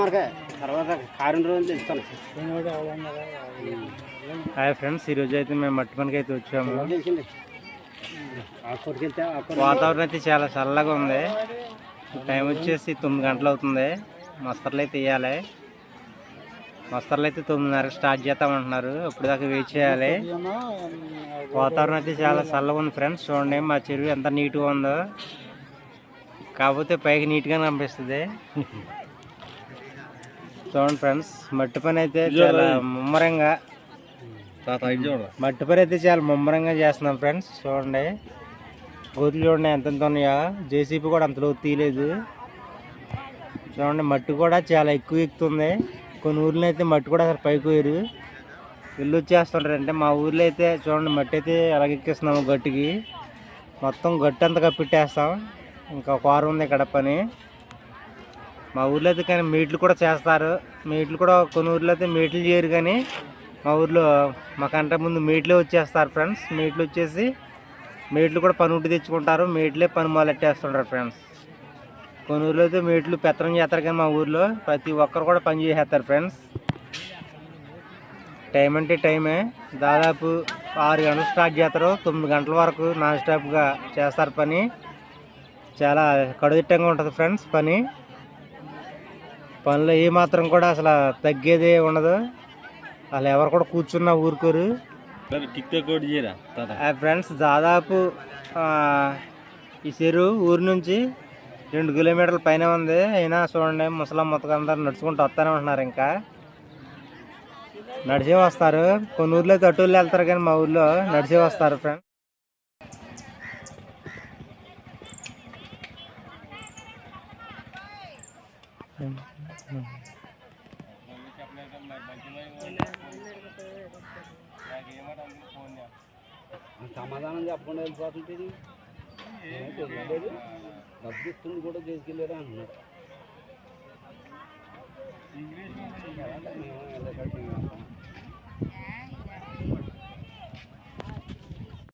మనకి తర్వాత కారం రోజులు తెలుస్తాను. హాయ్ ఫ్రెండ్స్, ఈరోజు అయితే మేము మట్టి పనికి అయితే వచ్చాము. వాతావరణం అయితే చాలా చల్లగా ఉంది. టైం వచ్చేసి 9 గంటలు అవుతుంది. మస్తర్లు అయితే వేయాలి. మస్తర్లు అయితే 9:30 స్టార్ట్ చేస్తామంటున్నారు. ఇప్పుడు దాకా వెయిట్ చేయాలి. వాతావరణం అయితే చాలా చల్లగా ఉంది ఫ్రెండ్స్. చూడండి మా చెరువు ఎంత నీట్గా ఉందో. కాకపోతే పైకి నీట్గా కనిపిస్తుంది. చూడండి ఫ్రెండ్స్, మట్టి పని అయితే చాలా ముమ్మరంగా చేస్తున్నాం ఫ్రెండ్స్. చూడండి గోతులు చూడండి ఎంత ఉన్నాయో. జేసీబీ కూడా అంతలో తీయలేదు. చూడండి మట్టి కూడా చాలా ఎక్కువ ఎక్కుతుంది. కొన్ని ఊర్లో అయితే మట్టి కూడా అసలు పైకి పోయారు. ఇల్లు వచ్చేస్తుంటారు. అంటే మా ఊర్లో అయితే చూడండి మట్టి అయితే ఎలాగెక్కిస్తున్నాము. గట్టికి మొత్తం గట్టి అంతా కప్పిట్టేస్తాం. ఇంకా ఒక వారం ఉంది ఇక్కడ పని. మా ఊర్లో అయితే కానీ మీట్లు కూడా చేస్తారు. మీట్లు కూడా కొన్ని ఊర్లో అయితే మీట్లు చేయరు, కానీ మా ఊర్లో మాకంటే ముందు మీట్లే వచ్చేస్తారు ఫ్రెండ్స్. మీట్లు వచ్చేసి మీట్లు కూడా పని ఉండి తెచ్చుకుంటారు. మీట్లే పని మొదలెట్టేస్తుంటారు ఫ్రెండ్స్. కొన్ని ఊర్లో అయితే మీట్లు పెత్తనం చేస్తారు, కానీ మా ఊర్లో ప్రతి ఒక్కరు కూడా పని చేసేస్తారు ఫ్రెండ్స్. టైం అంటే టైమే. దాదాపు 6 గంటలు స్టార్ట్ చేస్తారు. 9 గంటల వరకు నాన్ స్టాప్గా చేస్తారు పని. చాలా కడుదిట్టంగా ఉంటుంది ఫ్రెండ్స్ పని. పనిలో ఏమాత్రం కూడా అసలు తగ్గేదే ఉండదు. అసలు ఎవరు కూడా కూర్చున్నా ఊరుకోరు ఫ్రెండ్స్. దాదాపు ఈ చెరువు ఊరి నుంచి 2 కిలోమీటర్ల పైన ఉంది. అయినా చూడండి ముసలం మొత్తం అందరూ నడుచుకుంటూ వస్తూనే ఉంటున్నారు. ఇంకా నడిచే వస్తారు. కొన్ని ఊర్లో అయితే అటూళ్ళు వెళ్తారు, కానీ మా ఊర్లో నడిచే వస్తారు ఫ్రెండ్స్. సమాధానం చెప్పకుండా వెళ్ళిపోతుంది. డబ్బు ఇస్తుంది కూడా చేసుకెళ్ళారా అంటున్నారు.